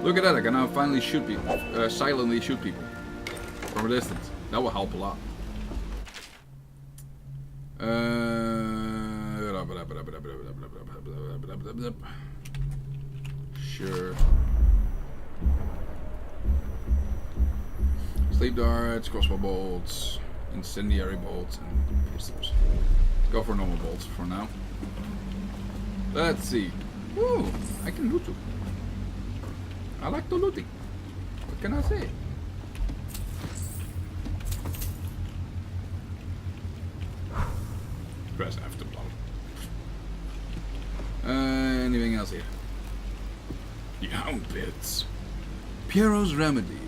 Look at that, I can now finally shoot people. Silently shoot people. From a distance. That will help a lot. Sure. Sleep darts, crossbow bolts, incendiary bolts, and pistols. Go for normal bolts for now. Let's see. Ooh, I can loot too. I like the looting. What can I say? Press F to blow. Anything else here? The Hound Pits. Piero's Remedy.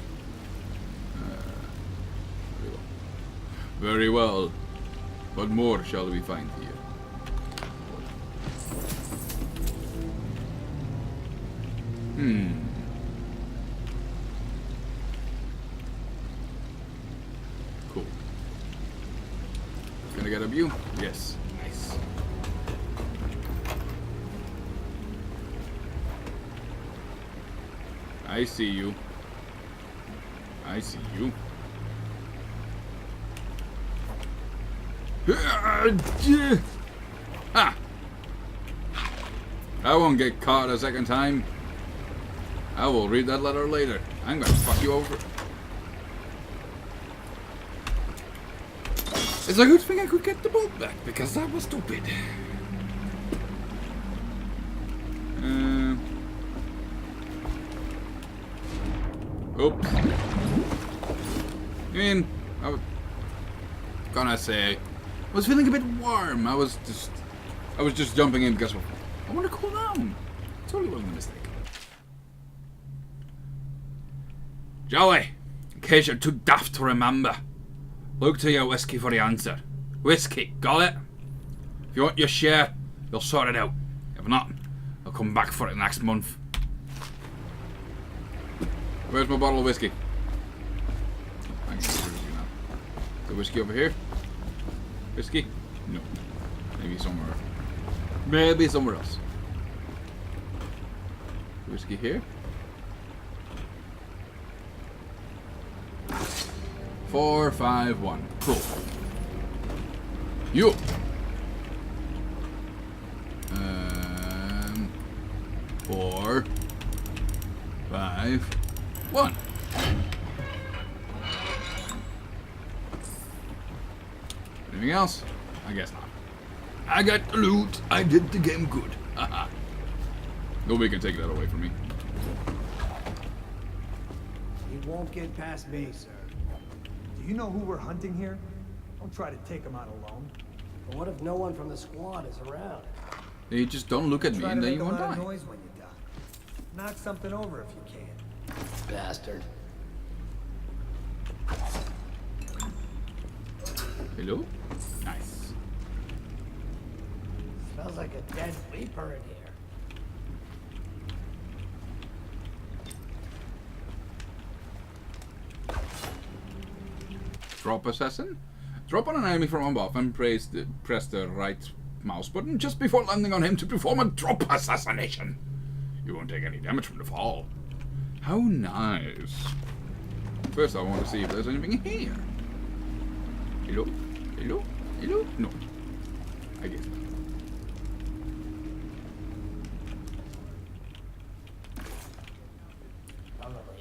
Very well. What more shall we find here? Cool. Can I get a view? Yes. Nice. I see you. I see you. Ah! I won't get caught a second time. I will read that letter later. I'm gonna fuck you over. It's a good thing I could get the boat back, because that was stupid. Oops. I mean, I was gonna say, I was feeling a bit warm. I was just jumping in because I want to cool down. Totally wasn't a mistake. Joey, in case you're too daft to remember, look to your whiskey for the answer. Whiskey, got it? If you want your share, you'll sort it out. If not, I'll come back for it next month. Where's my bottle of whiskey? I can give it to you now. The whiskey over here? Whiskey? No. Maybe somewhere. Maybe somewhere else. Whiskey here? 4, 5, 1. Cool. You. 4, 5, 1. Anything else? I guess not. I got the loot. I did the game good. Haha. Nobody can take that away from me. He won't get past me, sir. Do you know who we're hunting here? Don't try to take him out alone. But what if no one from the squad is around? You just don't look at me and then you won't die. Noise when you're done. Knock something over if you can. Bastard. Hello? Nice. Smells like a dead reaper in here. Drop assassin? Drop on an enemy from above and press the right mouse button just before landing on him to perform a drop assassination. You won't take any damage from the fall. How nice. First I want to see if there's anything here. Hello? Hello? Hello? No. I guess not.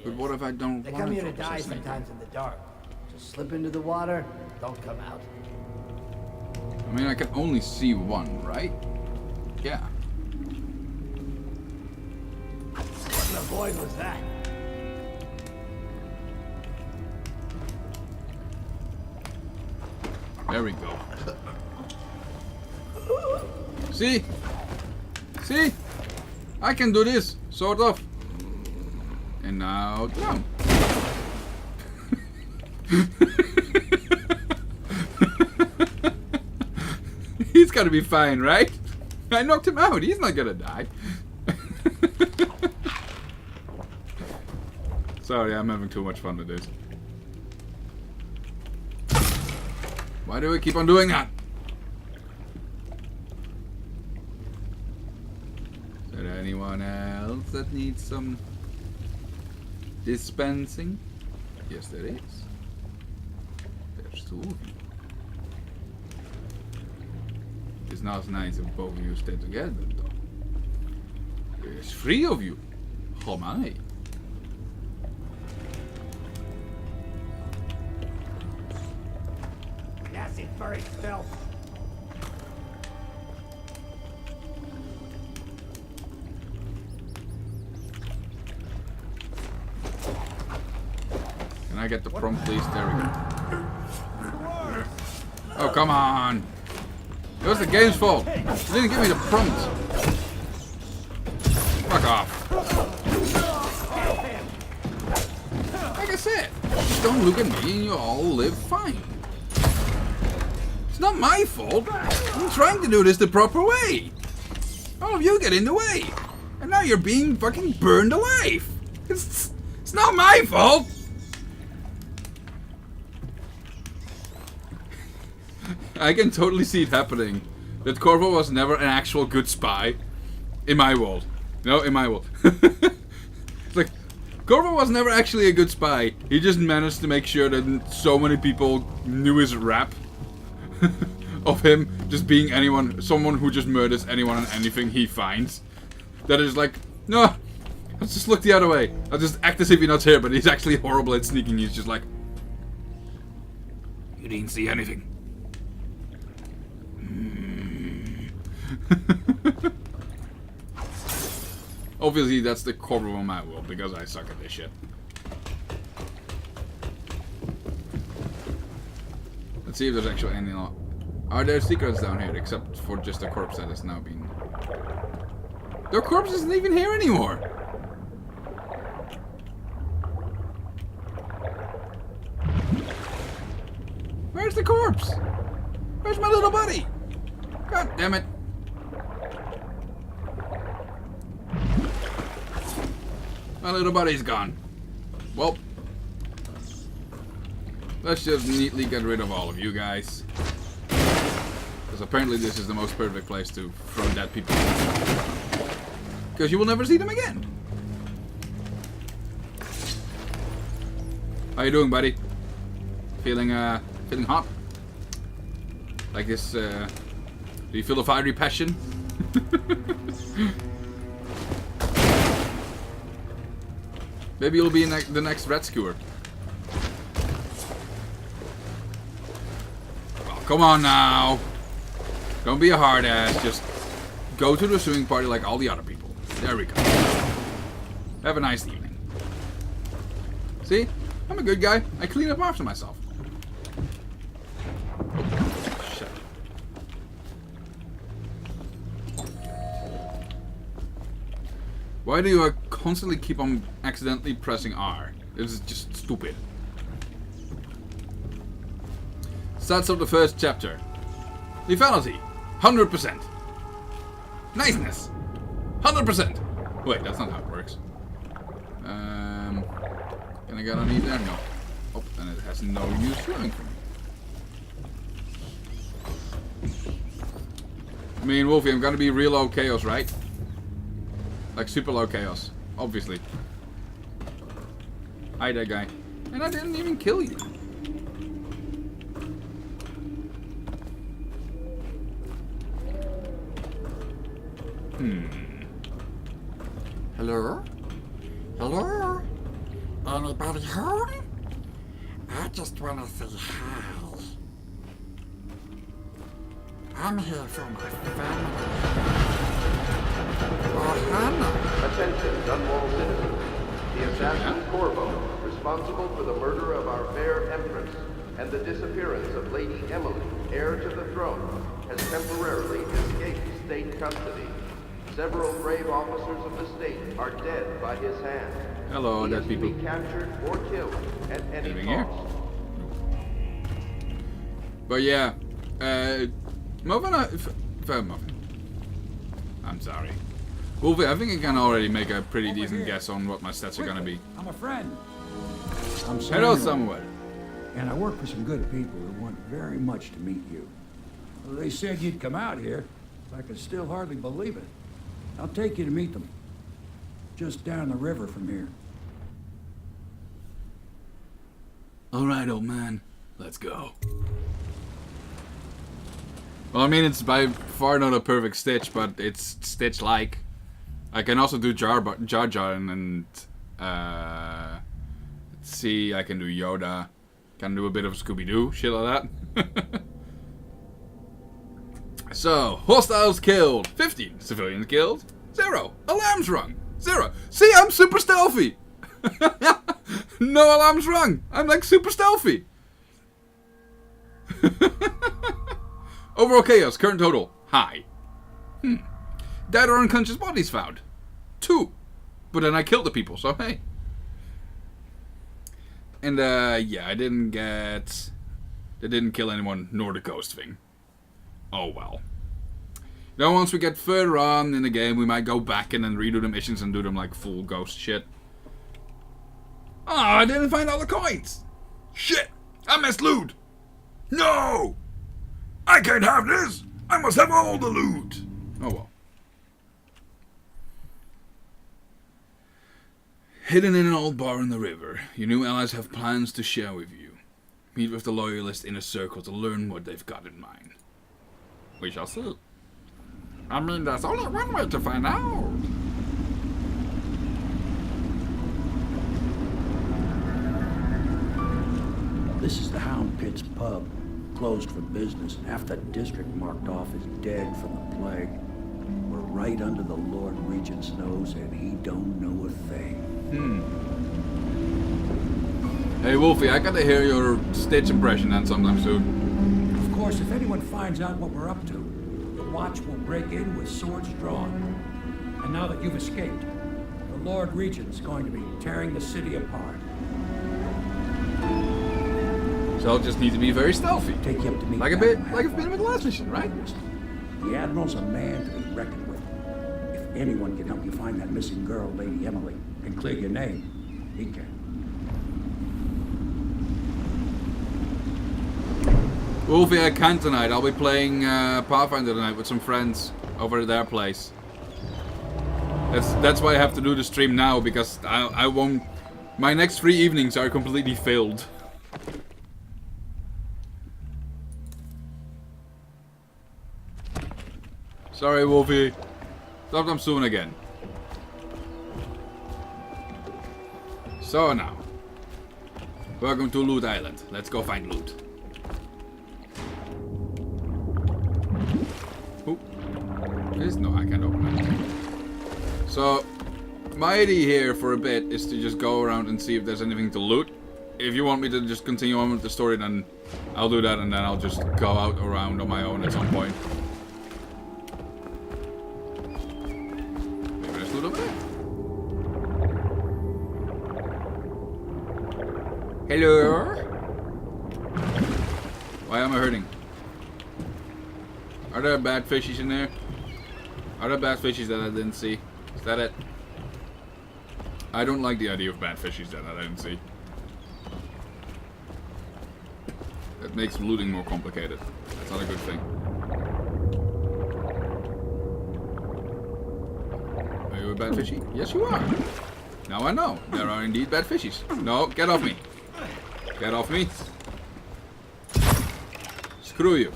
But what if I don't They want come here to drop die assassinate? sometimes in the dark. Just slip into the water, don't come out. I mean, I can only see one, right? Yeah. What in the void was that? There we go. See? See? I can do this, sort of. And now down. He's gotta be fine, right? I knocked him out. He's not gonna die. Sorry, I'm having too much fun with this. Why do we keep on doing that? Is there anyone else that needs some Dispensing? Yes, there is. There's two of you. It's not nice if both of you stay together, though. There's three of you. Oh my. Acid furry filth. Can I get the prompt, please? There we go. Oh, come on. It was the game's fault. You didn't give me the prompt. Fuck off. Like I said, just don't look at me and you'll all live fine. It's not my fault. I'm trying to do this the proper way. All of you get in the way. And now you're being fucking burned alive. It's not my fault. I can totally see it happening. That Corvo was never an actual good spy. In my world. No, in my world. It's like, Corvo was never actually a good spy. He just managed to make sure that so many people knew his rap. Of him just being someone who just murders anyone and anything he finds. That is like, no, let's just look the other way. I'll just act as if he's not here, but he's actually horrible at sneaking. He's just like, you didn't see anything. Obviously, that's the Corvo of my world, because I suck at this shit. Let's see if there's actually anything else. Are there secrets down here, except for just a corpse that has now been... The corpse isn't even here anymore! Where's the corpse? Where's my little buddy? God damn it. My little buddy's gone. Well, let's just neatly get rid of all of you guys. Because apparently this is the most perfect place to throw dead people. Because you will never see them again. How you doing, buddy? Feeling hot? Like this, do you feel the fiery passion? Maybe you'll be in the next red skewer. Oh, come on now. Don't be a hard ass. Just go to the swimming party like all the other people. There we go. Have a nice evening. See? I'm a good guy. I clean up after myself. Oh, shit. Why do you constantly keep on accidentally pressing R? This is just stupid. Starts of the first chapter. Lethality, 100%. Niceness, 100%. Wait, that's not how it works. Can I get on there? No. Oh, then it has no use showing for me. I mean, Wolfie, I'm gonna be real low chaos, right? Like super low chaos, obviously. Hi there, guy. And I didn't even kill you. Hello? Hello? Anybody home? I just want to say hi. I'm here for my family. Oh, Hannah. Attention, Dunwall citizens. The assassin Corvo, responsible for the murder of our fair Empress and the disappearance of Lady Emily, heir to the throne, has temporarily escaped state custody. Several brave officers of the state are dead by his hand. Hello, dead people. He is to be captured or killed at any cost. But yeah, Muffin, I'm sorry. Wolfie, I think I can already make a pretty decent guess on what my stats are gonna be. I'm a friend. I'm Hello, Samuel, somewhere. and I work for some good people who want very much to meet you. Well, they said you'd come out here. I can still hardly believe it. I'll take you to meet them. Just down the river from here. Alright, old man. Let's go. Well, I mean, it's by far not a perfect Stitch, but it's Stitch-like. I can also do Jar Jar and let's see, I can do Yoda. Can do a bit of Scooby-Doo, shit like that. So, hostiles killed. 15 civilians killed. 0 alarms rung. 0. See, I'm super stealthy. No alarms rung. I'm like super stealthy. Overall chaos, current total, high. Dead or unconscious bodies found. 2. But then I killed the people, so hey. And yeah, I didn't get... They didn't kill anyone, nor the ghost thing. Oh well. Now once we get further on in the game, we might go back and then redo the missions and do them like full ghost shit. Oh, I didn't find all the coins! Shit! I missed loot! No! I can't have this! I must have all the loot! Oh well. Hidden in an old bar in the river, your new allies have plans to share with you. Meet with the loyalists in a circle to learn what they've got in mind. We shall see. I mean, there's only one way to find out. This is the Hound Pit's pub. Closed for business. Half the district marked off as dead from the plague. We're right under the Lord Regent's nose, and he don't know a thing. Hey Wolfie, I gotta hear your Stitch impression then sometime soon. Of course, if anyone finds out what we're up to, the Watch will break in with swords drawn. And now that you've escaped, the Lord Regent's going to be tearing the city apart. So I'll just need to be very stealthy. Take you up to meet Like a bit, like I've been with the last mission, right? The Admiral's a man to be reckoned with. If anyone can help you find that missing girl, Lady Emily, and clear your name, he can. Wolfie, I can't tonight. I'll be playing Pathfinder tonight with some friends over at their place. That's why I have to do the stream now, because I won't... My next 3 evenings are completely failed. Sorry, Wolfie. Sometime soon again. So now. Welcome to Loot Island. Let's go find loot. Oh. No, I can't open it. So, my idea here for a bit is to just go around and see if there's anything to loot. If you want me to just continue on with the story, then I'll do that, and then I'll just go out around on my own at some point. Maybe there's loot over there. Hello? Why am I hurting? Are there bad fishies in there? Are there bad fishies that I didn't see? Is that it? I don't like the idea of bad fishies that I didn't see. That makes looting more complicated. That's not a good thing. Are you a bad fishy? Yes, you are. Now I know. There are indeed bad fishies. No, get off me. Get off me. Screw you.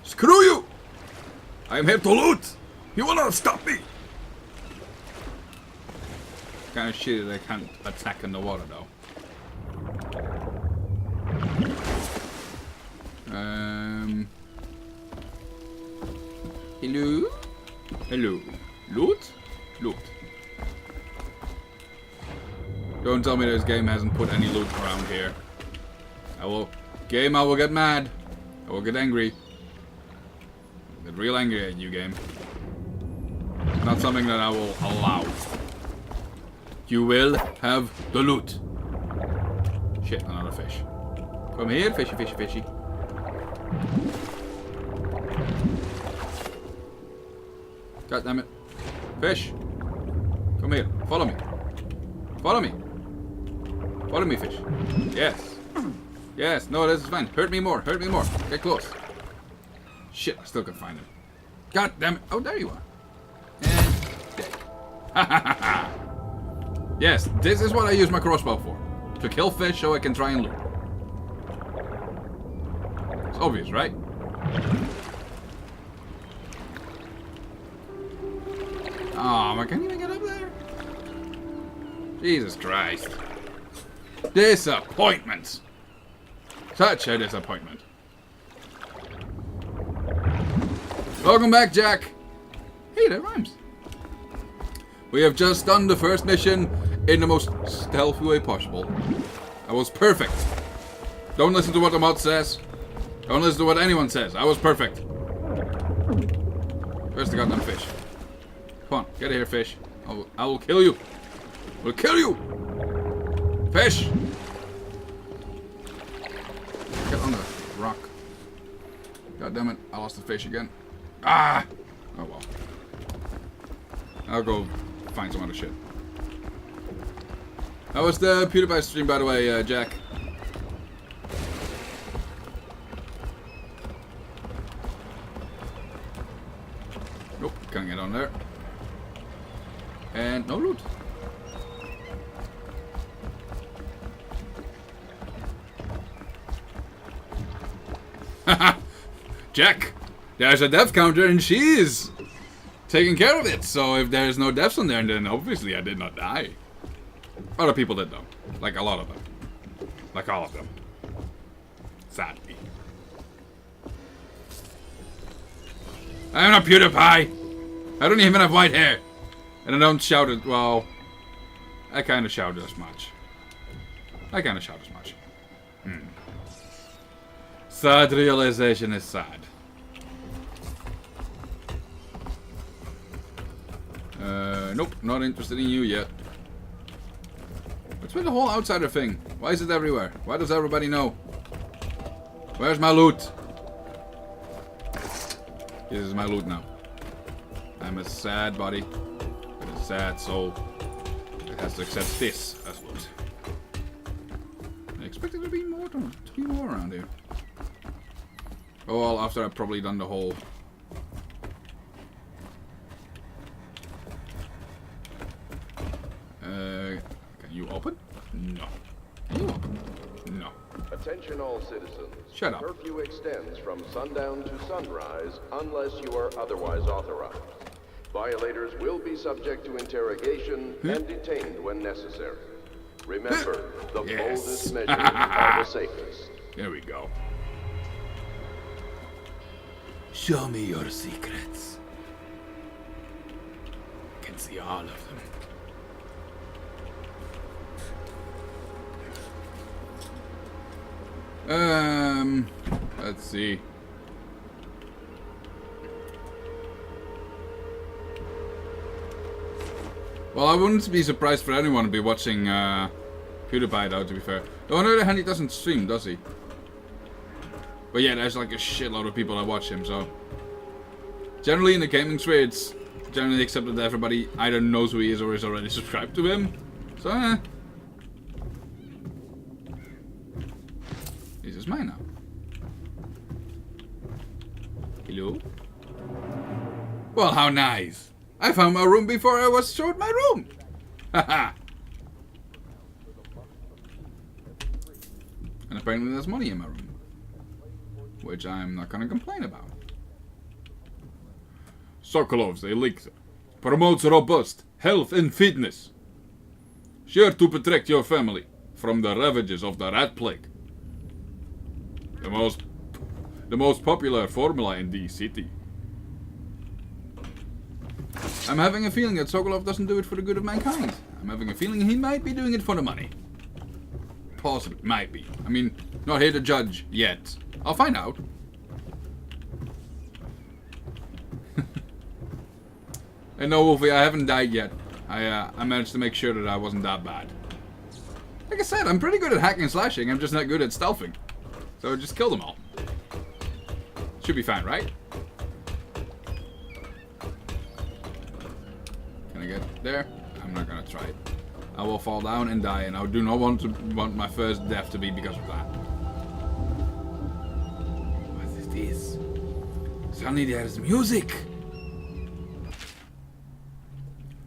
Screw you! I am here to loot! You will not stop me! Kind of shit that I can't attack in the water though. Hello? Hello. Loot? Loot. Don't tell me this game hasn't put any loot around here. I will get mad. I will get angry. I'll get real angry at you, game. It's not something that I will allow. You will have the loot. Shit, another fish. Come here, fishy, fishy, fishy. God damn it. Fish. Come here. Follow me. Follow me. Follow me, fish. Yes. Yes. No, this is fine. Hurt me more. Hurt me more. Get close. Shit, I still can't find him. God damn it. Oh, there you are. And dead. Ha ha ha ha. Yes, this is what I use my crossbow for. To kill fish so I can try and loot. It's obvious, right? Oh, I can't even get up there. Jesus Christ. Disappointment. Such a disappointment. Welcome back, Jack. Hey, that rhymes. We have just done the first mission in the most stealthy way possible. I was perfect. Don't listen to what the mod says. Don't listen to what anyone says. I was perfect. Where's the goddamn fish? Come on, get here, fish. I will kill you. I will kill you. Fish. Get on the rock. God damn it, I lost the fish again. Ah! Oh well. I'll go find some other shit. How was the PewDiePie stream, by the way, Jack? Nope, can't get on there. And no loot. Haha! Jack! There's a death counter and she's taking care of it. So if there's no deaths on there, then obviously I did not die. Other people did though. Like a lot of them. Like all of them. Sadly. I'm not PewDiePie! I don't even have white hair! And I don't shout it, well... I kinda shout as much. Sad realization is sad. Nope, not interested in you yet. What's with the whole outsider thing? Why is it everywhere? Why does everybody know? Where's my loot? This is my loot now. I'm a sad body with a sad soul that has to accept this as loot. I expected there to be more around here. Oh well, after I've probably done the whole. Can you open? No. Can you open? No. Attention all citizens. Shut up. Curfew extends from sundown to sunrise unless you are otherwise authorized. Violators will be subject to interrogation and detained when necessary. Remember, the boldest measures are the safest. There we go. Show me your secrets. I can see all of them. Let's see. Well, I wouldn't be surprised for anyone to be watching PewDiePie though, to be fair. Though on the other hand, he doesn't stream, does he? But yeah, there's like a shitload of people that watch him, so... Generally in the gaming sphere, it's generally accepted that everybody either knows who he is or is already subscribed to him. So, This is mine now. Hello? Well, how nice! I found my room before I was showed my room! Haha! And apparently there's money in my room. Which I'm not gonna complain about. Sokolov's elixir promotes robust health and fitness. Sure to protect your family from the ravages of the rat plague. The most popular formula in the city. I'm having a feeling that Sokolov doesn't do it for the good of mankind. I'm having a feeling he might be doing it for the money. Possibly, might be. I mean, not here to judge yet. I'll find out. And no, Wolfie, I haven't died yet. I managed to make sure that I wasn't that bad. Like I said, I'm pretty good at hacking and slashing. I'm just not good at stealthing. So just kill them all. Should be fine, right? Can I get there? I'm not gonna try it. I will fall down and die, and I do not want my first death to be because of that. What is this? Suddenly there's music!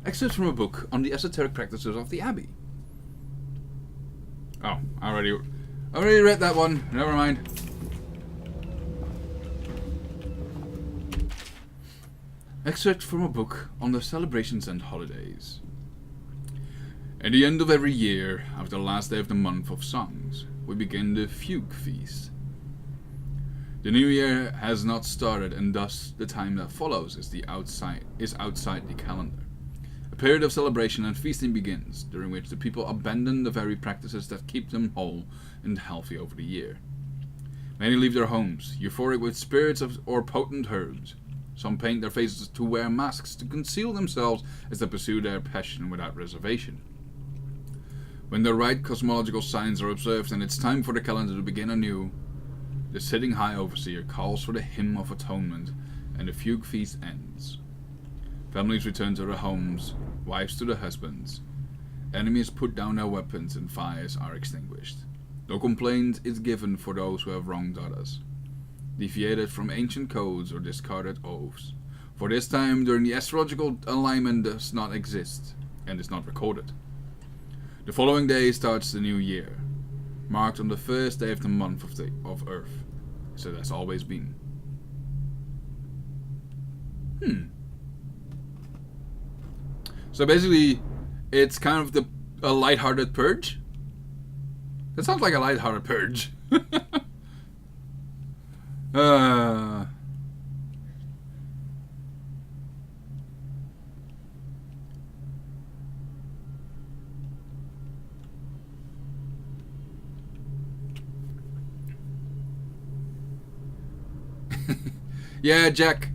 Excerpts from a book on the esoteric practices of the Abbey. Oh, I already read that one. Never mind. Excerpt from a book on the celebrations and holidays. At the end of every year, after the last day of the month of songs, we begin the Fugue Feast. The new year has not started, and thus the time that follows is outside the calendar. A period of celebration and feasting begins, during which the people abandon the very practices that keep them whole and healthy over the year. Many leave their homes, euphoric with spirits or potent herbs. Some paint their faces to wear masks to conceal themselves as they pursue their passion without reservation. When the right cosmological signs are observed and it's time for the calendar to begin anew, the sitting high overseer calls for the hymn of atonement, and the fugue feast ends. Families return to their homes, wives to their husbands. Enemies put down their weapons and fires are extinguished. No complaint is given for those who have wronged others, deviated from ancient codes or discarded oaths. For this time during the astrological alignment does not exist and is not recorded. The following day starts the new year, marked on the first day of the month of Earth. So that's always been. So basically, it's kind of a lighthearted purge. That sounds like a lighthearted purge. Yeah, Jack.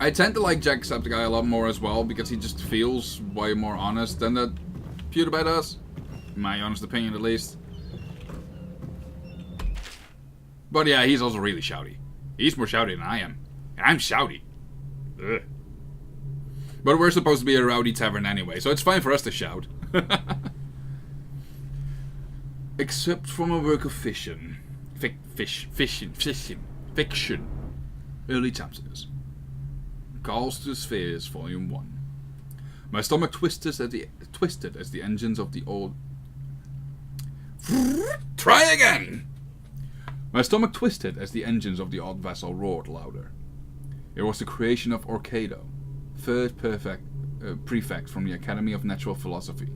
I tend to like Jacksepticeye a lot more as well because he just feels way more honest than that PewDiePie does. In my honest opinion, at least. But yeah, he's also really shouty. He's more shouty than I am. And I'm shouty. Ugh. But we're supposed to be a rowdy tavern anyway, so it's fine for us to shout. Except from a work of fiction. Fiction. Early chapters. Calls to the Spheres, Volume 1. My stomach twisted as the engines of the old... Try again! My stomach twisted as the engines of the odd vessel roared louder. It was the creation of Orcado, third prefect from the Academy of Natural Philosophy.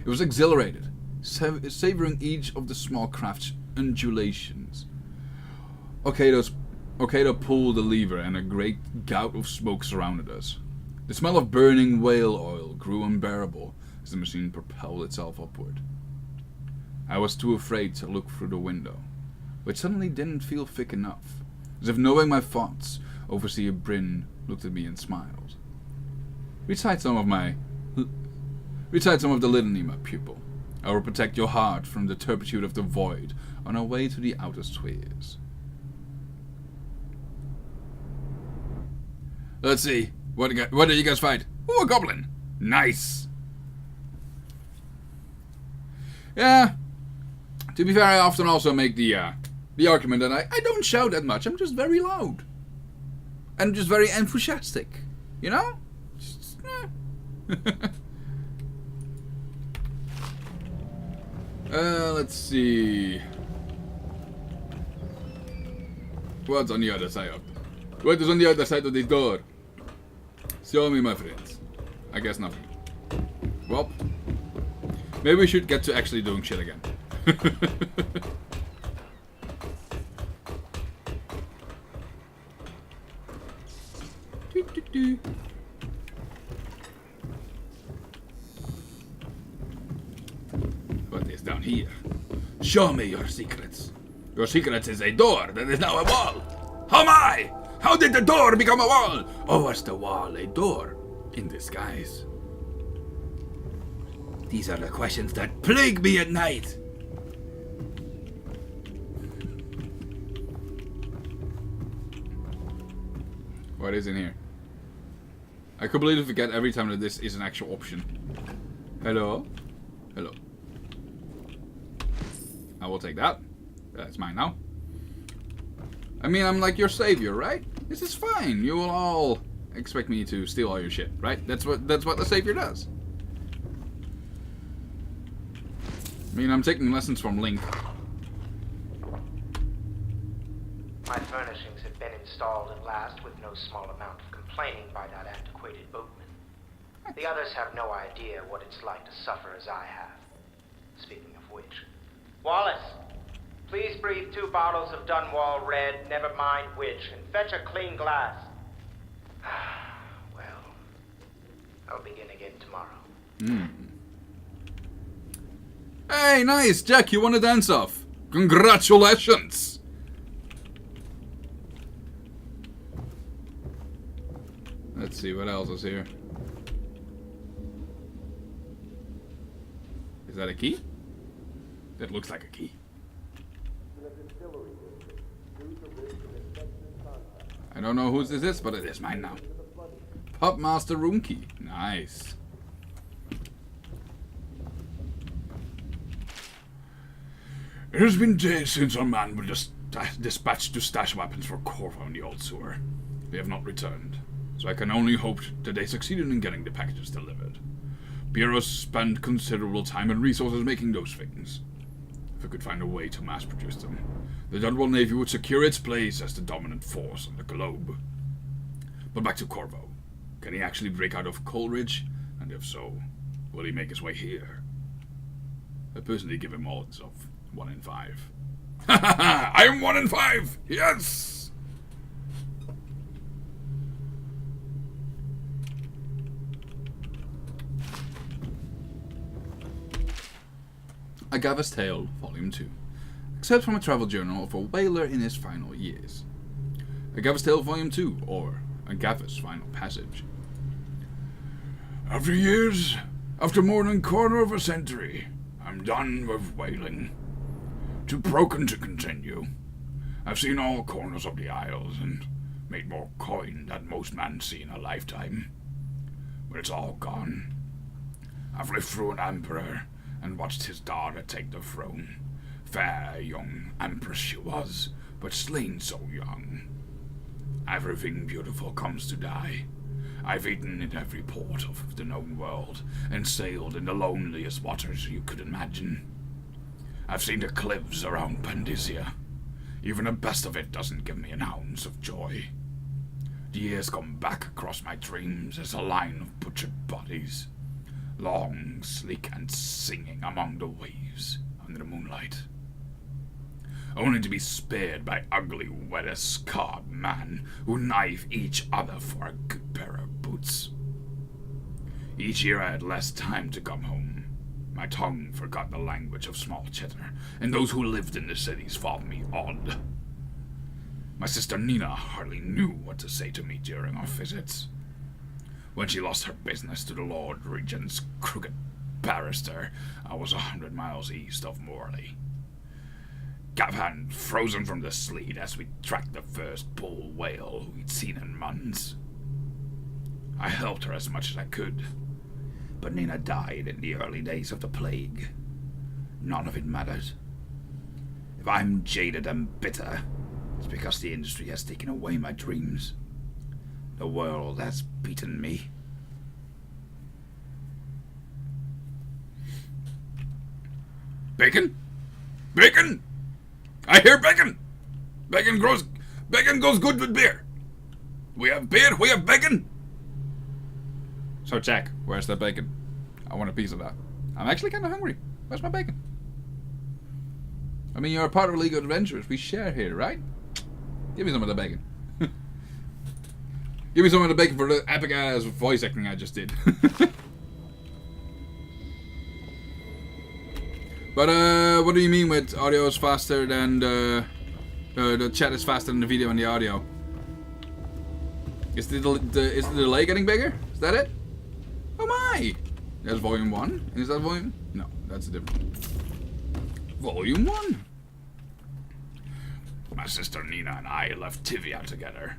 It was exhilarated, savoring each of the small craft's undulations. Orcado pulled the lever and a great gout of smoke surrounded us. The smell of burning whale oil grew unbearable as the machine propelled itself upward. I was too afraid to look through the window, which suddenly didn't feel thick enough, as if knowing my thoughts, Overseer Bryn looked at me and smiled. Recite some of the litany, my pupil. I will protect your heart from the turpitude of the void on our way to the outer spheres. Let's see. What did you guys fight? Oh, a goblin. Nice. Yeah. To be fair, I often also make the argument that I don't shout that much. I'm just very loud. I'm just very enthusiastic. You know? Just, let's see. What's on the other side of What is on the other side of this door? Show me, my friends. I guess nothing. Well, maybe we should get to actually doing shit again. What is down here? Show me your secrets. Your secrets is a door that is now a wall. How am I? How did the door become a wall? Or was the wall a door in disguise? These are the questions that plague me at night. What is in here? I completely forget every time that this is an actual option. Hello? Hello. I will take that. That's mine now. I mean, I'm like your savior, right? This is fine. You will all expect me to steal all your shit, right? That's what the savior does. mean, I'm taking lessons from Link. My furnishings have been installed at last with no small amount of complaining by that antiquated boatman. The others have no idea what it's like to suffer as I have. Speaking of which, Wallace, please breathe 2 bottles of Dunwall Red, never mind which, and fetch a clean glass. Well, I'll begin again tomorrow. Hey, nice! Jack, you won a dance-off. Congratulations! Let's see, what else is here? Is that a key? That looks like a key. I don't know whose this is, but it is mine now. Pub Master room key. Nice. It has been days since our man was dispatched to stash weapons for Corvo in the old sewer. They have not returned, so I can only hope that they succeeded in getting the packages delivered. Bureaus spend considerable time and resources making those things. If we could find a way to mass-produce them, the Dunwall Navy would secure its place as the dominant force on the globe. But back to Corvo. Can he actually break out of Coleridge? And if so, will he make his way here? I personally give him odds of 1 in 5. Ha ha ha! I am 1 in 5! Yes! Agava's Tale, Volume 2. Excerpt from a travel journal of a whaler in his final years. Agava's Tale, Volume 2, or Agava's Final Passage. After years, after more than a quarter of a century, I'm done with whaling. Too broken to continue. I've seen all corners of the Isles and made more coin than most men see in a lifetime. But it's all gone. I've lived through an emperor and watched his daughter take the throne. Fair young empress she was, but slain so young. Everything beautiful comes to die. I've eaten in every port of the known world, and sailed in the loneliest waters you could imagine. I've seen the cliffs around Pandisia. Even the best of it doesn't give me an ounce of joy. The years come back across my dreams as a line of butchered bodies, long, sleek, and singing among the waves under the moonlight, only to be spared by ugly, weather-scarred men who knife each other for a good pair of boots. Each year I had less time to come home. My tongue forgot the language of small chatter, and those who lived in the cities thought me odd. My sister Nina hardly knew what to say to me during our visits. When she lost her business to the Lord Regent's crooked barrister, I was 100 miles east of Morley. Gavan frozen from the sleet as we tracked the first bull whale we'd seen in months. I helped her as much as I could, but Nina died in the early days of the plague. None of it matters. If I'm jaded and bitter, it's because the industry has taken away my dreams. The world has beaten me. Bacon? Bacon! I hear bacon! Bacon goes good with beer. We have beer, we have bacon! So Jack, where's the bacon? I want a piece of that. I'm actually kind of hungry. Where's my bacon? I mean, you're a part of a League of Adventurers. We share here, right? Give me some of the bacon. Give me some of the bacon for the epic ass voice acting I just did. But what do you mean with audio is faster than the chat is faster than the video and the audio? Is the delay getting bigger? Is that it? Oh my! That's volume 1. Is that volume? No, that's a different volume 1. My sister Nina and I left Tivia together,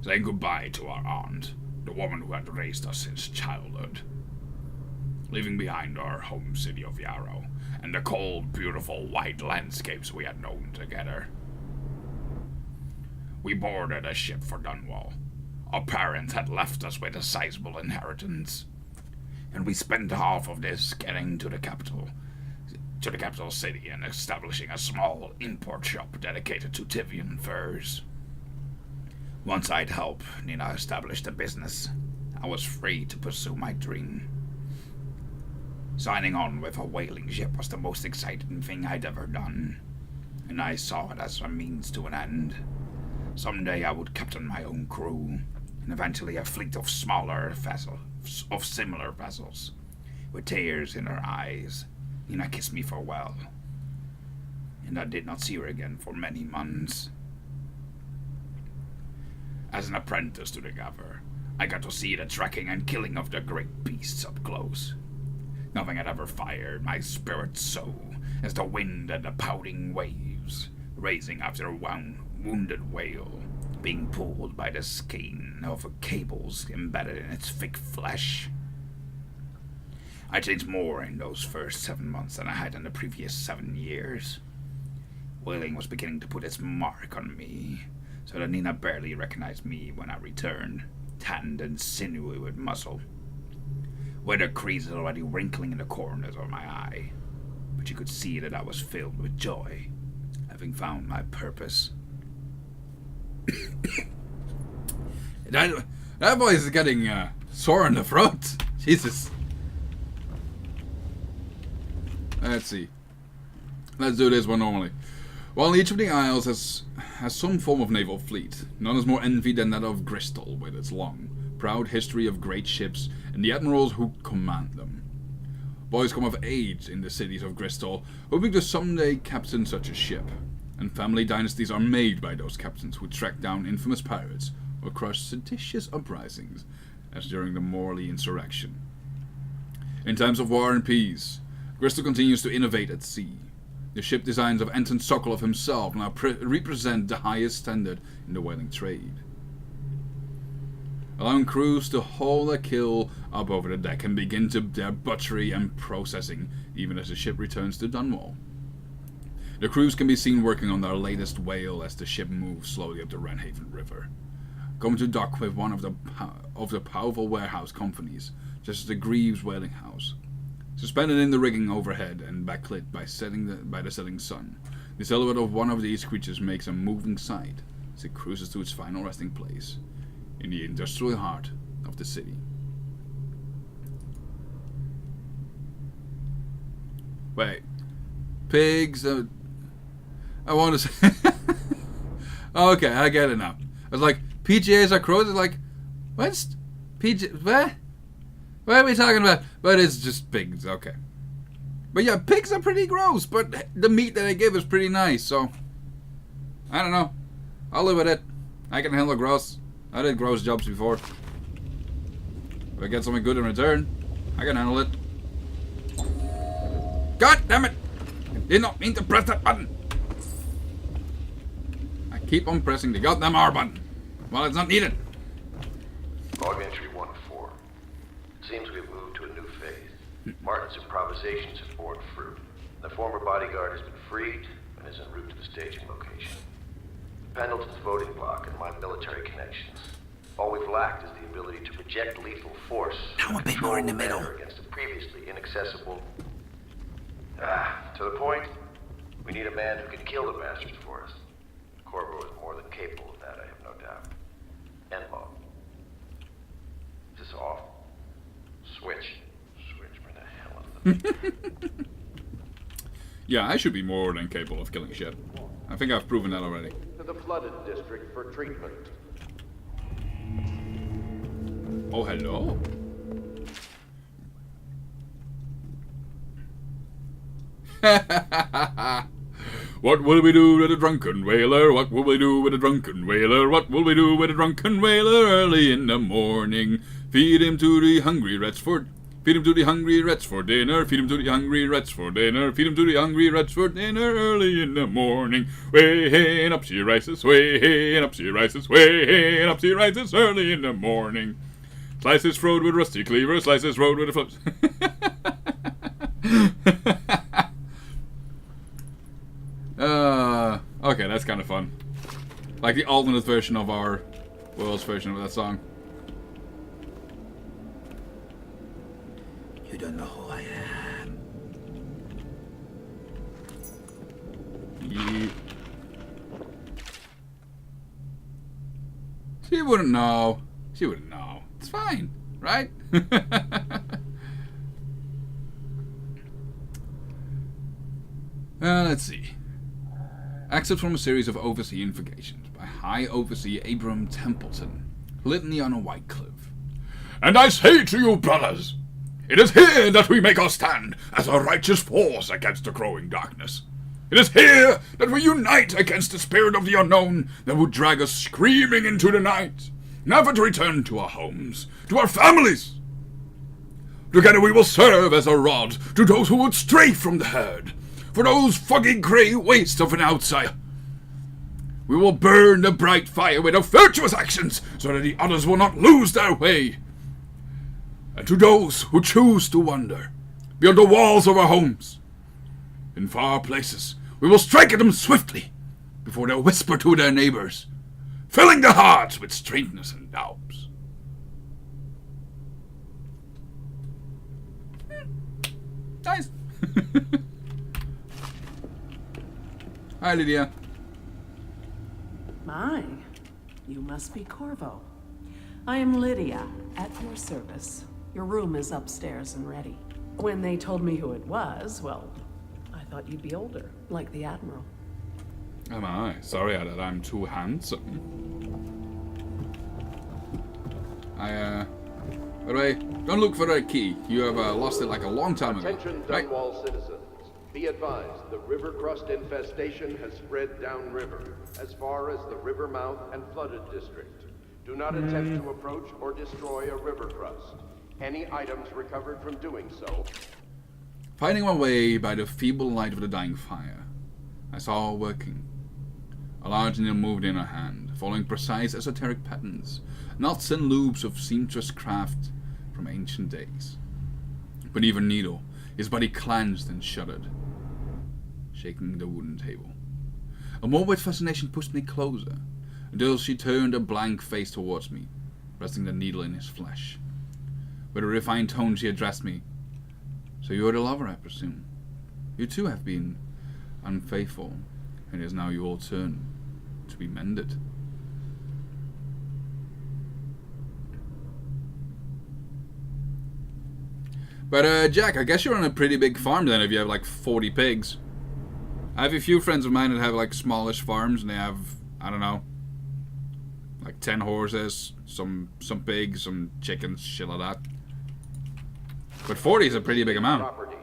saying goodbye to our aunt, the woman who had raised us since childhood. Leaving behind our home city of Yarrow, and the cold, beautiful white landscapes we had known together. We boarded a ship for Dunwall. Our parents had left us with a sizable inheritance, and we spent half of this getting to the capital, to the capital city and establishing a small import shop dedicated to Tavern furs. Once I'd helped Nina establish the business, I was free to pursue my dream. Signing on with a whaling ship was the most exciting thing I'd ever done, and I saw it as a means to an end. Someday I would captain my own crew, and eventually a fleet of similar vessels. With tears in her eyes, Nina kissed me farewell, and I did not see her again for many months. As an apprentice to the Gaffer, I got to see the tracking and killing of the great beasts up close. Nothing had ever fired my spirit so as the wind and the pouting waves, raising after a wounded whale, being pulled by the skein of cables embedded in its thick flesh. I changed more in those first 7 months than I had in the previous 7 years. Whaling was beginning to put its mark on me, so that Nina barely recognized me when I returned, tanned and sinewy with muscle. Weather creases already wrinkling in the corners of my eye, but you could see that I was filled with joy, having found my purpose. that voice is getting sore in the throat. Jesus. Let's see. Let's do this one normally. While each of the isles has some form of naval fleet, none is more envied than that of Bristol, with its long, proud history of great ships and the admirals who command them. Boys come of age in the cities of Bristol, hoping to someday captain such a ship, and family dynasties are made by those captains who track down infamous pirates or crush seditious uprisings, as during the Morley insurrection. In times of war and peace, Bristol continues to innovate at sea. The ship designs of Anton Sokolov himself now represent the highest standard in the whaling trade, allowing crews to haul their kill up over the deck and begin to their butchery and processing even as the ship returns to Dunwall. The crews can be seen working on their latest whale as the ship moves slowly up the Wrenhaven River, coming to dock with one of the powerful warehouse companies, such as the Greaves Whaling House. Suspended in the rigging overhead and backlit by the setting sun, the silhouette of one of these creatures makes a moving sight as it cruises to its final resting place in the industrial heart of the city. Wait, pigs? I want to say. Okay, I get it now. I was like, PGAs are crows. It's like, what's PG? Where? What are we talking about? But it's just pigs, okay. But yeah, pigs are pretty gross, but the meat that they give is pretty nice, so I don't know. I'll live with it. I can handle gross. I did gross jobs before. If I get something good in return, I can handle it. God damn it! I did not mean to press that button. I keep on pressing the goddamn R button while it's not needed. Log entry 1-4. It seems we've moved to a new phase. Martin's improvisations have borne fruit. The former bodyguard has been freed and is en route to the staging location. Pendleton's voting block and my military connections. All we've lacked is the ability to project lethal force. Now a bit more in the middle. Against a previously inaccessible. To the point, we need a man who can kill the bastards for us. Corvo is more than capable of that, I have no doubt. End log. Is this off? Switch. Where the hell is the... Yeah, I should be more than capable of killing shit. I think I've proven that already. To the flooded district for treatment. Oh, hello. What will we do with a drunken whaler? What will we do with a drunken whaler? What will we do with a drunken whaler early in the morning? Feed him to the hungry rats for... Feed him to the hungry rats for dinner. Feed him to the hungry rats for dinner. Feed him to the hungry rats for dinner early in the morning. Way hey and up she rises. Way hey and up she rises. Way hey and up she rises early in the morning. Slice his throat with rusty cleaver. Slice his throat with a flip. Okay, that's kind of fun. Like the alternate version of our world's version of that song. You don't know who I am. She wouldn't know. She wouldn't know. It's fine, right? Let's see. Excerpt from a series of Overseer Invocations by High Overseer Abram Templeton. Litany on a White Cliff. And I say to you, brothers, it is here that we make our stand as a righteous force against the growing darkness. It is here that we unite against the spirit of the unknown that would drag us screaming into the night, never to return to our homes, to our families. Together we will serve as a rod to those who would stray from the herd, for those foggy grey wastes of an outsider. We will burn the bright fire with our virtuous actions, so that the others will not lose their way. And to those who choose to wander beyond the walls of our homes, in far places, we will strike at them swiftly, before they whisper to their neighbors, filling their hearts with strangeness and doubts. Nice. Hi, Lydia. My, you must be Corvo. I am Lydia, at your service. Your room is upstairs and ready. When they told me who it was, well, I thought you'd be older, like the Admiral. Am I? Sorry that I'm too handsome. By the way, don't look for that key. You have lost it like a long time ago. Attention, Right? Dunwall citizens. Be advised, the river crust infestation has spread downriver, as far as the river mouth and flooded district. Do not attempt to approach or destroy a river crust. Any items recovered from doing so. Finding my way by the feeble light of the dying fire, I saw her working. A large needle moved in her hand, following precise esoteric patterns, knots and loops of seamstress craft from ancient days. Beneath her needle, his body clenched and shuddered, shaking the wooden table. A morbid fascination pushed me closer, until she turned a blank face towards me, resting the needle in his flesh. With a refined tone she addressed me. So you're the lover, I presume. You too have been unfaithful, and it is now your turn to be mended. But Jack, I guess you're on a pretty big farm then if you have like 40 pigs. I have a few friends of mine that have like smallish farms and they have, I don't know, like 10 horses, some pigs, some chickens, shit like that. But 40 is a pretty big amount. Property.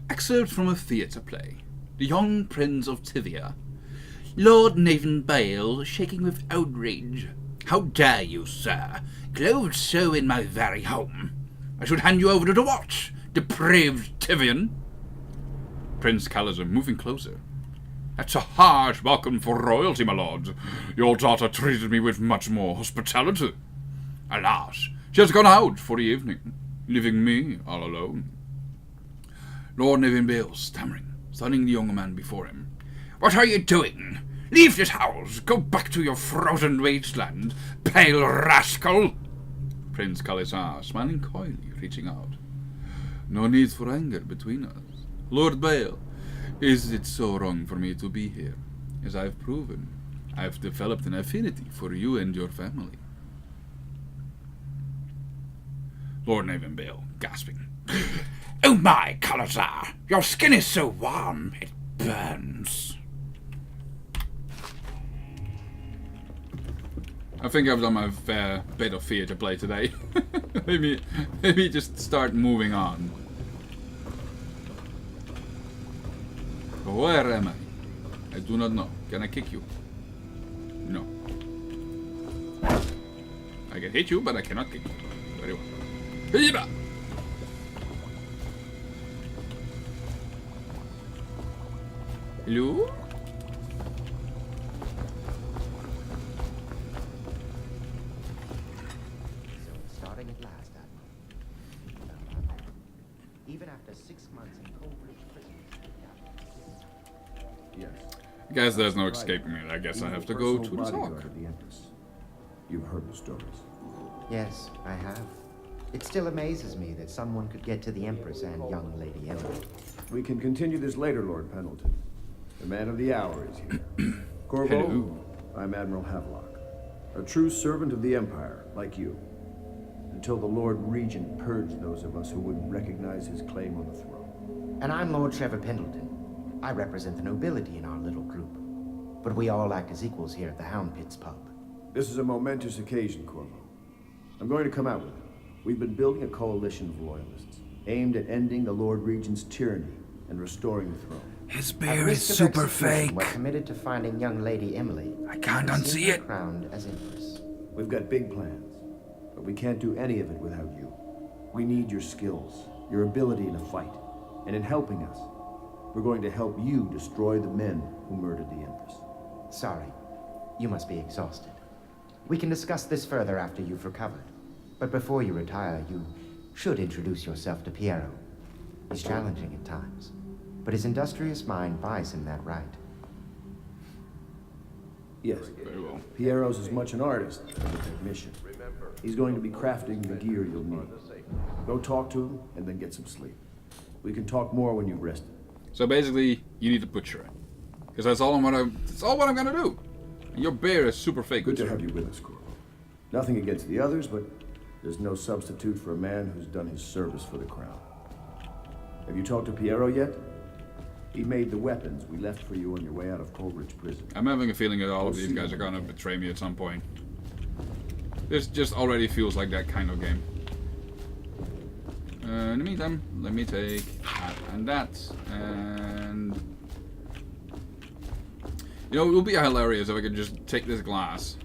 Excerpt from a theatre play. The young Prince of Tivia. Lord Nathan Bale, shaking with outrage. How dare you, sir, clothed so in my very home? I should hand you over to the watch, depraved Tivian. Prince Callizer, moving closer. That's a harsh welcome for royalty, my lord. Your daughter treated me with much more hospitality. Alas, she has gone out for the evening, leaving me all alone. Lord Nathan Bale, stammering, stunning the young man before him. What are you doing? Leave this house! Go back to your frozen wasteland, pale rascal! Prince Callizer, smiling coyly, reaching out. No need for anger between us. Lord Bale, is it so wrong for me to be here? As I've proven, I've developed an affinity for you and your family. Lord Nathan Bale, gasping. Oh my, Callizer! Your skin is so warm, it burns. I think I've done my fair bit of theatre play today. maybe just start moving on. Where am I? I do not know. Can I kick you? No. I can hit you, but I cannot kick you. Very well. Hiba! Hello? Starting at last, Admiral. Even after 6 months in Coldbridge prison. Yes. I guess there's no escaping it. I guess I have to go to the talk. Of the Empress. You've heard the stories. Yes, I have. It still amazes me that someone could get to the Empress and young Lady Emily. We can continue this later, Lord Pendleton. The man of the hour is here. Corvo, Hello. I'm Admiral Havelock, a true servant of the Empire, like you. Until the Lord Regent purged those of us who wouldn't recognize his claim on the throne. And I'm Lord Trevor Pendleton. I represent the nobility in our little group. But we all act as equals here at the Hound Pits pub. This is a momentous occasion, Corvo. I'm going to come out with it. We've been building a coalition of loyalists, aimed at ending the Lord Regent's tyranny and restoring the throne. His At beard is risk of super execution, fake. We're committed to finding young Lady Emily. I can't and unsee seeing her it. crowned as Empress. We've got big plans, but we can't do any of it without you. We need your skills, your ability in a fight, and in helping us, we're going to help you destroy the men who murdered the Empress. Sorry, you must be exhausted. We can discuss this further after you've recovered. But before you retire, you should introduce yourself to Piero. He's challenging at times, but his industrious mind buys him that right. Yes, Very well. Piero's as much an artist as a technician. He's going to be crafting the gear you'll need. Go talk to him, and then get some sleep. We can talk more when you've rested. So basically, you need to butcher it. Because that's all what I'm gonna do. And your bear is super fake. Good to have you with us, Corvo. Nothing against the others, but there's no substitute for a man who's done his service for the crown. Have you talked to Piero yet? He made the weapons we left for you on your way out of Coleridge Prison. I'm having a feeling that all of these guys are gonna betray me at some point. This just already feels like that kind of game. In the meantime, let me take that and that. And... You know, it would be hilarious if I could just take this glass,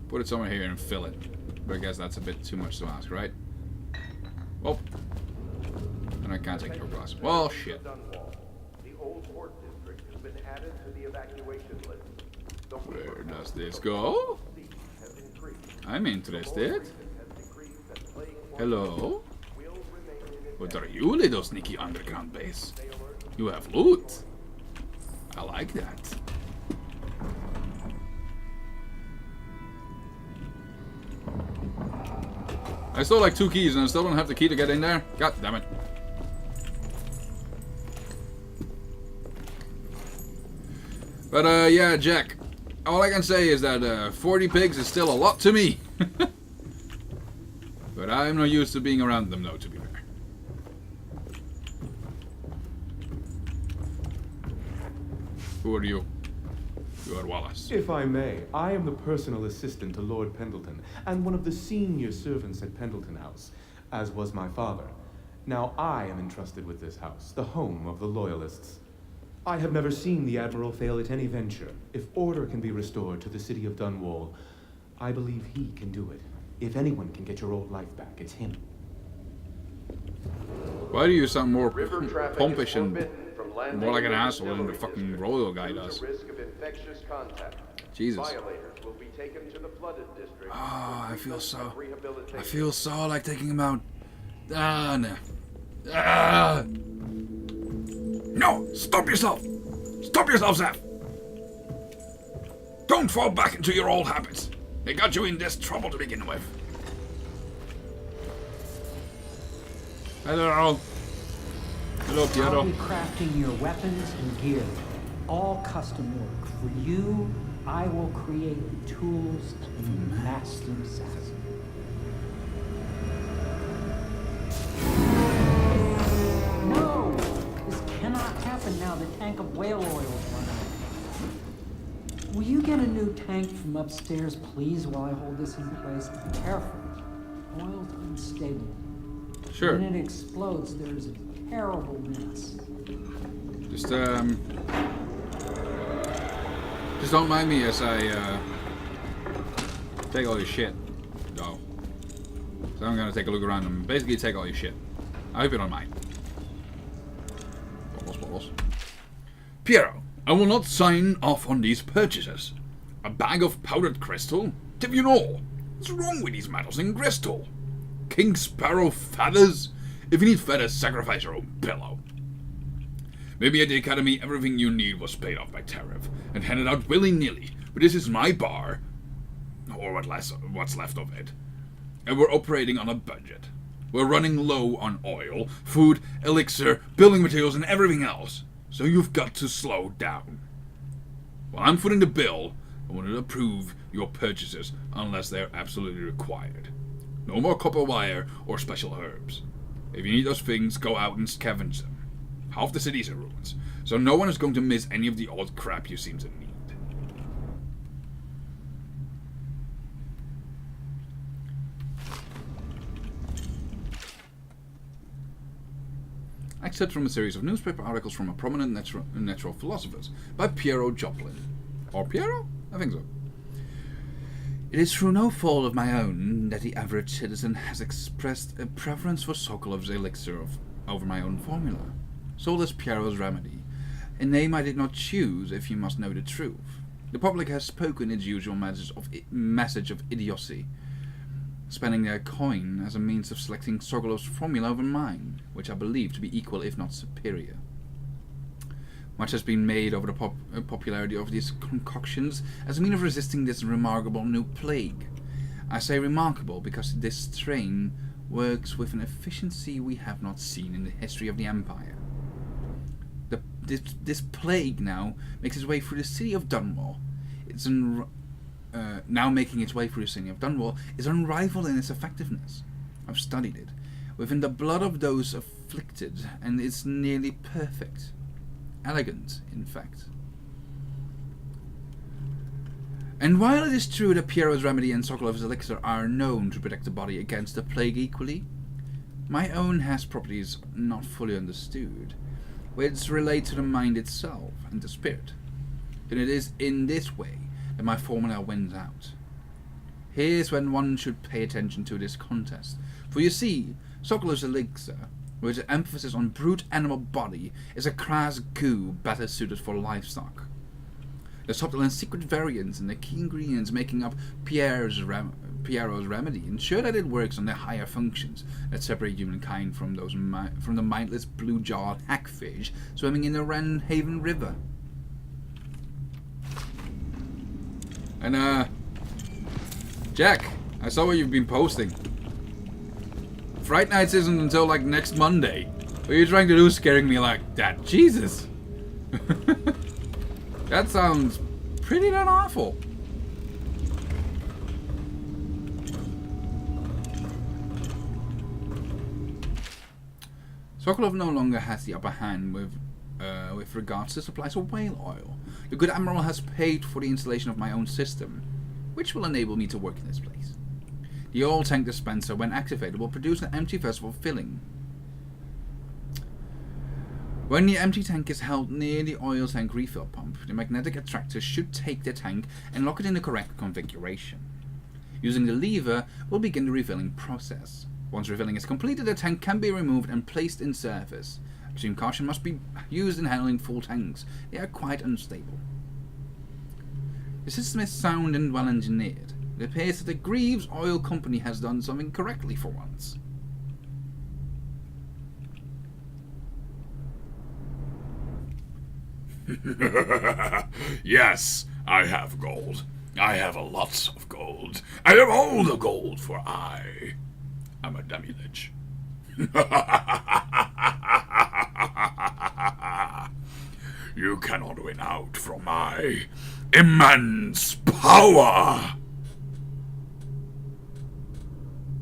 put it somewhere here and fill it. But I guess that's a bit too much to ask, right? Well, and I can't take your glass. Well, shit. The old port district has been added to the evacuation list. The Where does this go? has increased. I'm interested. Has decreed that playing Hello? will remain in What are you, little sneaky underground base? You have loot. I like that. I stole like 2 keys and I still don't have the key to get in there. God damn it. But yeah, Jack. All I can say is that 40 pigs is still a lot to me. But I'm not used to being around them though, to be fair. Who are you? You are Wallace. If I may, I am the personal assistant to Lord Pendleton, and one of the senior servants at Pendleton House, as was my father. Now I am entrusted with this house, the home of the Loyalists. I have never seen the Admiral fail at any venture. If order can be restored to the city of Dunwall, I believe he can do it. If anyone can get your old life back, it's him. Why do you sound more river traffic pompish is and forbidden from landing more like an in asshole than the distillery fucking district royal guy due to does? risk of infectious contact. Jesus. Violators will be taken to the flooded district. Oh, for I feel treatment so. and rehabilitation. I feel so like taking him out. Ah, no. Ah! No! Stop yourself! Stop yourself, Zeph! Don't fall back into your old habits. They got you in this trouble to begin with. Hello. Hello, I'll Piero. be crafting your weapons and gear. All custom work. For you, I will create the tools of a master assassin. No! This cannot happen now. The tank of whale oil is running out. Will you get a new tank from upstairs, please, while I hold this in place? Be careful. Oil's unstable. Sure. When it explodes, there's a terrible mess. Just don't mind me as I take all your shit, though. So I'm gonna take a look around and basically take all your shit. I hope you don't mind. Bubbles. Piero, I will not sign off on these purchases. A bag of powdered crystal? Tip you know. What's wrong with these metals in crystal? King Sparrow feathers? If you need feathers, sacrifice your own pillow. Maybe at the academy everything you need was paid off by tariff and handed out willy-nilly, but this is my bar, or what's left of it, and we're operating on a budget. We're running low on oil, food, elixir, building materials, and everything else. So you've got to slow down. While I'm footing the bill, I want to approve your purchases unless they're absolutely required. No more copper wire or special herbs. If you need those things, go out and scavenge them. Half the city's in ruins, so no one is going to miss any of the odd crap you seem to need. Excerpt from a series of newspaper articles from a prominent natural philosophers by Piero Joplin. Or Piero? I think so. It is through no fault of my own that the average citizen has expressed a preference for Sokolov's elixir over my own formula. So does Piero's remedy, a name I did not choose if you must know the truth. The public has spoken its usual message of idiocy, spending their coin as a means of selecting Sokolov's formula over mine, which I believe to be equal if not superior. Much has been made over the popularity of these concoctions as a means of resisting this remarkable new plague. I say remarkable because this strain works with an efficiency we have not seen in the history of the Empire. This plague now makes its way through the city of Dunwall. Now making its way through the city of Dunwall is unrivaled in its effectiveness. I've studied it within the blood of those afflicted, and it's nearly perfect. Elegant, in fact. And while it is true that Piero's remedy and Sokolov's elixir are known to protect the body against the plague equally, my own has properties not fully understood, which relate to the mind itself and the spirit. And it is in this way that my formula wins out. Here's when one should pay attention to this contest, for you see, Sokolov's elixir, with its emphasis on brute animal body, is a crass goo better suited for livestock. The subtle and secret variants in the key ingredients making up Piero's remedy ensure that it works on the higher functions that separate humankind from the mindless blue-jawed hackfish swimming in the Wrenhaven River. And Jack, I saw what you've been posting. Fright Nights isn't until like next Monday. What are you trying to do scaring me like that? Jesus! That sounds pretty darn awful. Sokolov no longer has the upper hand with regards to supplies of whale oil. The good Admiral has paid for the installation of my own system, which will enable me to work in this place. The oil tank dispenser, when activated, will produce an empty vessel filling. When the empty tank is held near the oil tank refill pump, the magnetic attractor should take the tank and lock it in the correct configuration. Using the lever will begin the refilling process. Once refilling is completed, the tank can be removed and placed in service. Extreme caution must be used in handling full tanks. They are quite unstable. The system is sound and well engineered. It appears that the Greaves Oil Company has done something correctly for once. Yes, I have gold. I have a lot of gold. I have all the gold, for I am a demi-lich. You cannot win out from my immense power.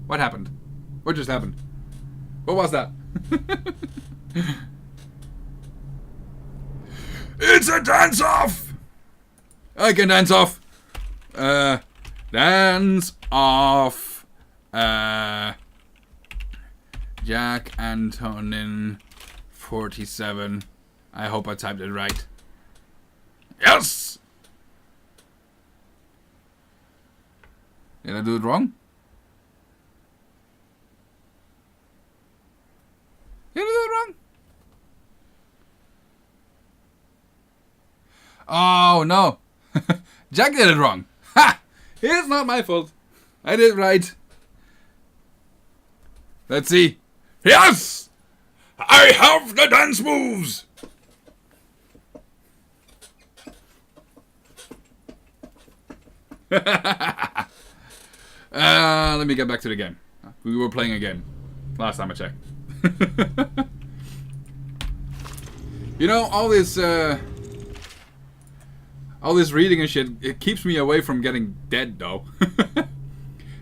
What happened? What just happened? What was that? It's a dance-off! I can dance off. Dance off. Jack Antonin 47. I hope I typed it right. Yes! Did I do it wrong? Did I do it wrong? Oh no. Jack did it wrong. Ha! It's not my fault. I did it right. Let's see. Yes! I have the dance moves! Let me get back to the game. We were playing a game last time I checked. You know, all this reading and shit, it keeps me away from getting dead, though.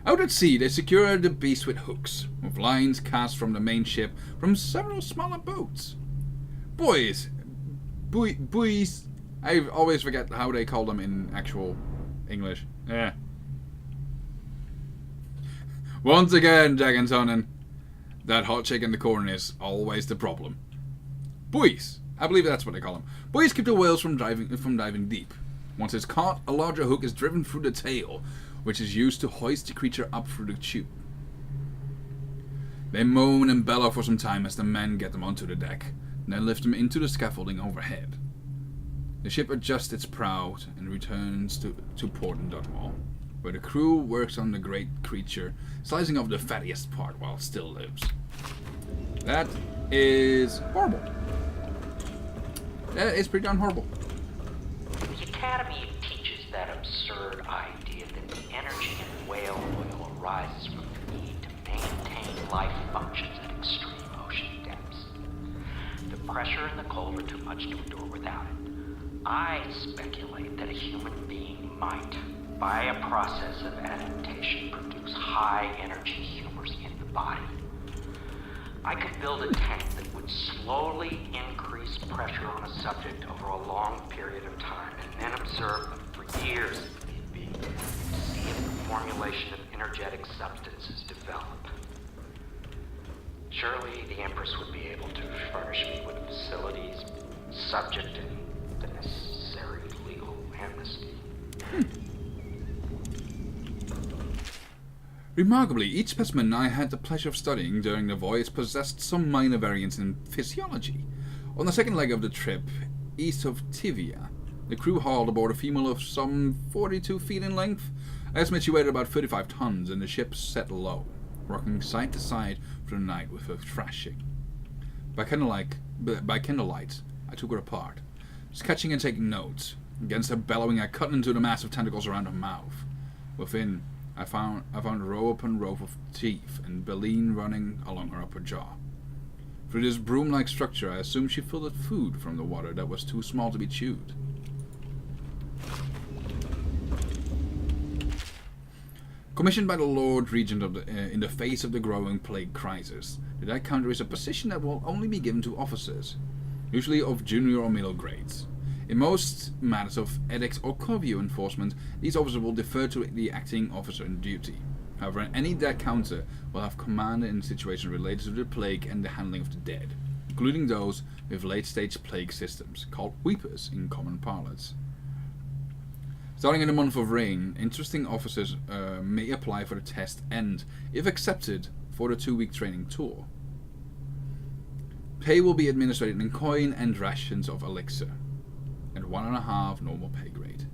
Out at sea, they secure the beast with hooks, with lines cast from the main ship from several smaller boats. Buoys. I always forget how they call them in actual English. Yeah. Once again, Dagantonen, that hot chick in the corner is always the problem. Buoys. I believe that's what they call them. Buoys keep the whales from diving deep. Once it's caught, a larger hook is driven through the tail, which is used to hoist the creature up through the tube. They moan and bellow for some time as the men get them onto the deck, and then lift them into the scaffolding overhead. The ship adjusts its prow and returns to port in Dotwall, where the crew works on the great creature, slicing off the fattiest part while it still lives. That is horrible. That is pretty darn horrible. The Academy teaches that absurd idea that the energy in whale oil arises from the need to maintain life functions at extreme ocean depths. The pressure and the cold are too much to endure without it. I speculate that a human being might, by a process of adaptation, produce high-energy humors in the body. I could build a tank that would slowly increase pressure on a subject over a long period of time, and then observe them for years, if need be, to see if the formulation of energetic substances develop. Surely the Empress would be able to furnish me with facilities, subject, and the necessary legal amnesty. Remarkably, each specimen I had the pleasure of studying during the voyage possessed some minor variants in physiology. On the second leg of the trip, east of Tivia, the crew hauled aboard a female of some 42 feet in length. I estimate she weighed about 35 tons, and the ship set low, rocking side to side through the night with her thrashing. By candlelight, I took her apart, sketching and taking notes. Against her bellowing, I cut into the massive tentacles around her mouth. Within, I found row upon row of teeth and baleen running along her upper jaw. Through this broom-like structure, I assumed she filtered food from the water that was too small to be chewed. Commissioned by the Lord Regent in the face of the growing plague crisis, the Deck Counter is a position that will only be given to officers, usually of junior or middle grades. In most matters of edicts or curfew enforcement, these officers will defer to the acting officer in duty. However, any Deck Counter will have command in situations related to the plague and the handling of the dead, including those with late-stage plague systems, called weepers in common parlance. Starting in the month of rain, interesting officers may apply for the test and, if accepted, for the 2-week training tour. Pay will be administered in coin and rations of elixir, and 1.5 normal pay grade.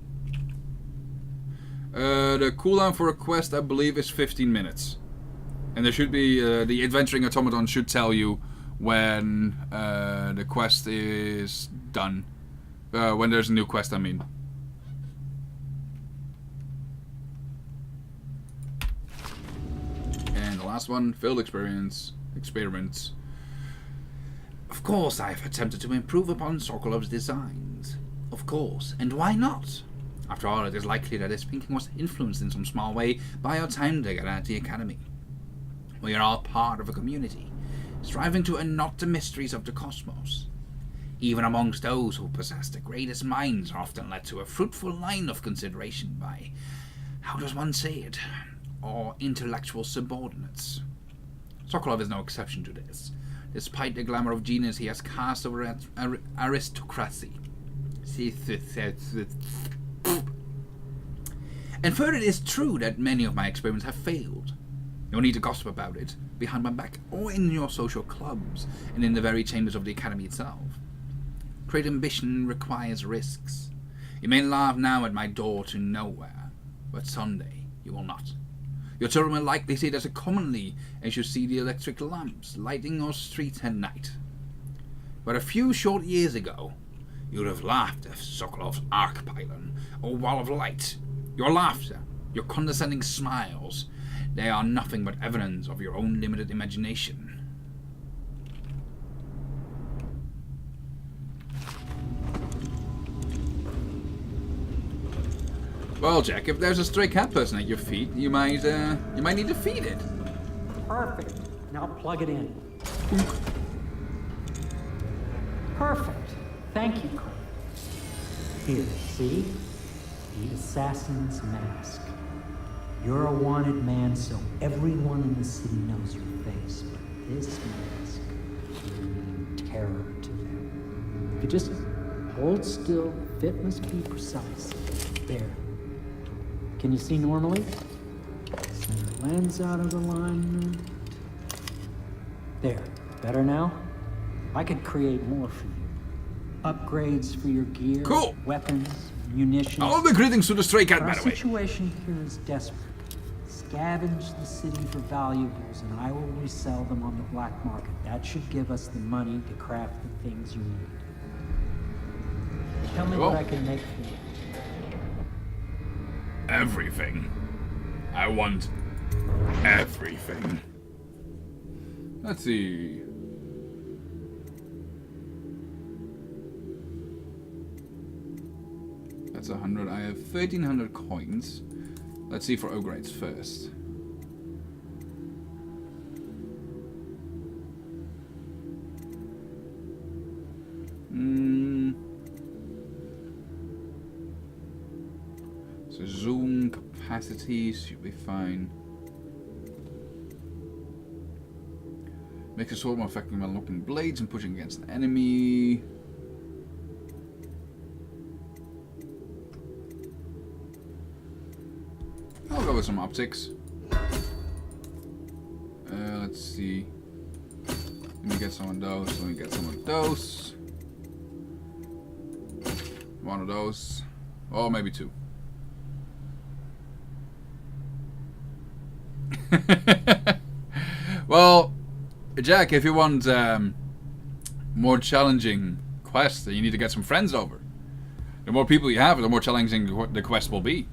The cooldown for a quest, I believe, is 15 minutes. And there should be, the adventuring automaton should tell you when the quest is done. When there's a new quest, I mean. And the last one, failed experiments. Of course, I have attempted to improve upon Sokolov's designs. Of course, and why not? After all, it is likely that his thinking was influenced in some small way by our time together at the Academy. We are all part of a community, striving to unknot the mysteries of the cosmos. Even amongst those who possess the greatest minds are often led to a fruitful line of consideration by, how does one say it, our intellectual subordinates. Sokolov is no exception to this, despite the glamour of genius he has cast over aristocracy. And further, it is true that many of my experiments have failed. No need to gossip about it, behind my back, or in your social clubs, and in the very chambers of the Academy itself. Great ambition requires risks. You may laugh now at my door to nowhere, but someday you will not. Your children will likely see it as commonly as you see the electric lamps lighting your streets at night. But a few short years ago, you would have laughed at Sokolov's arc pylon or wall of light. Your laughter, your condescending smiles, they are nothing but evidence of your own limited imagination. Well, Jack, if there's a stray cat person at your feet, you might need to feed it. Perfect. Now plug it in. Perfect. Thank you, Carl. Here, see? The assassin's mask. You're a wanted man, so everyone in the city knows your face, but this mask will mean terror to them. If you just hold still, fit must be precise. There. Can you see normally? Center lens out of alignment. There. Better now? I could create more for you. Upgrades for your gear, cool. Weapons, munitions. All the greetings to the stray cat, by the way. Our situation here is desperate. Scavenge the city for valuables, and I will resell them on the black market. That should give us the money to craft the things you need. Tell me what I can make for you. Everything. I want everything. Let's see. That's 100. I have 1,300 coins. Let's see for upgrades first. So zoom capacity should be fine. Makes a sword more effective when locking blades and pushing against an enemy. I'll go with some optics. Let's see. Let me get some of those. Let me get some of those. One of those. Or maybe two. Well, Jack, if you want more challenging quests, then you need to get some friends over. The more people you have, the more challenging the quest will be.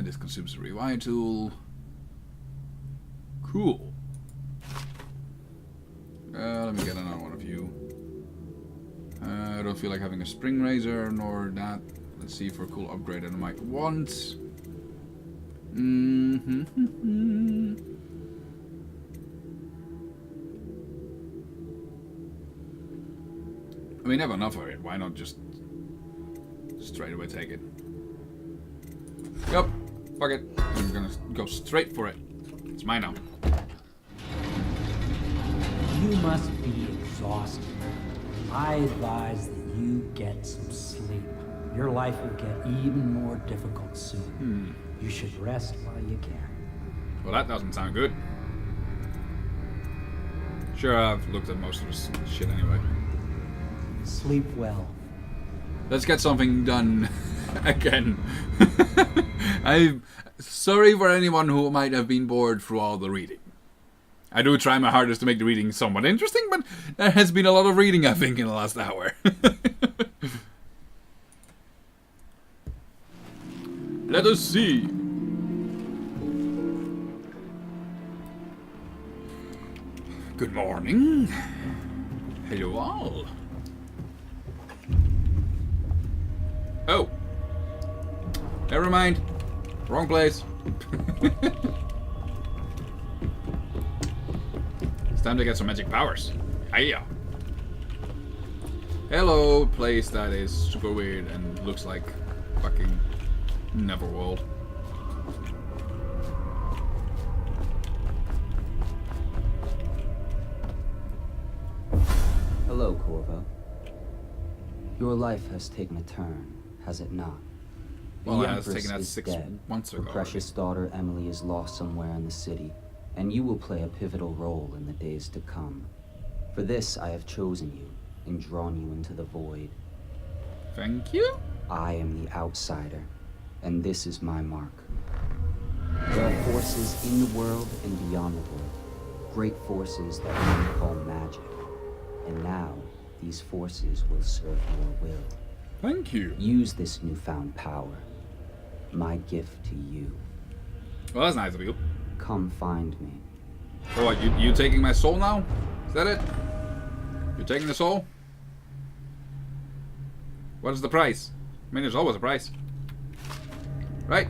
This consumes the rewire tool. Cool. Let me get another one of you. I don't feel like having a spring razor nor that. Let's see for a cool upgrade that I might want. I mean, never enough of it. Why not just straight away take it? Yep, fuck it. I'm gonna go straight for it. It's mine now. You must be exhausted. I advise that you get some sleep. Your life will get even more difficult soon. You should rest while you can. Well, that doesn't sound good. Sure, I've looked at most of this shit anyway. Sleep well. Let's get something done again. I'm sorry for anyone who might have been bored through all the reading. I do try my hardest to make the reading somewhat interesting, but there has been a lot of reading, I think, in the last hour. Let us see. Good morning. Hello all. Oh. Never mind. Wrong place. It's time to get some magic powers. Hiya. Hello, place that is super weird and looks like fucking Neverworld. Hello, Corvo. Your life has taken a turn, has it not? Well, The it has Empress taken that is 6 dead. months Her ago. precious daughter Emily is lost somewhere in the city, and you will play a pivotal role in the days to come. For this, I have chosen you and drawn you into the void. Thank you. I am the outsider, and this is my mark. There are forces in the world and beyond the world, great forces that we call magic. And now, these forces will serve your will. Thank you. Use this newfound power. My gift to you. Well, that's nice of you. Come find me. So what, you taking my soul now? Is that it? You're taking the soul? What is the price? I mean, there's always a price. Right?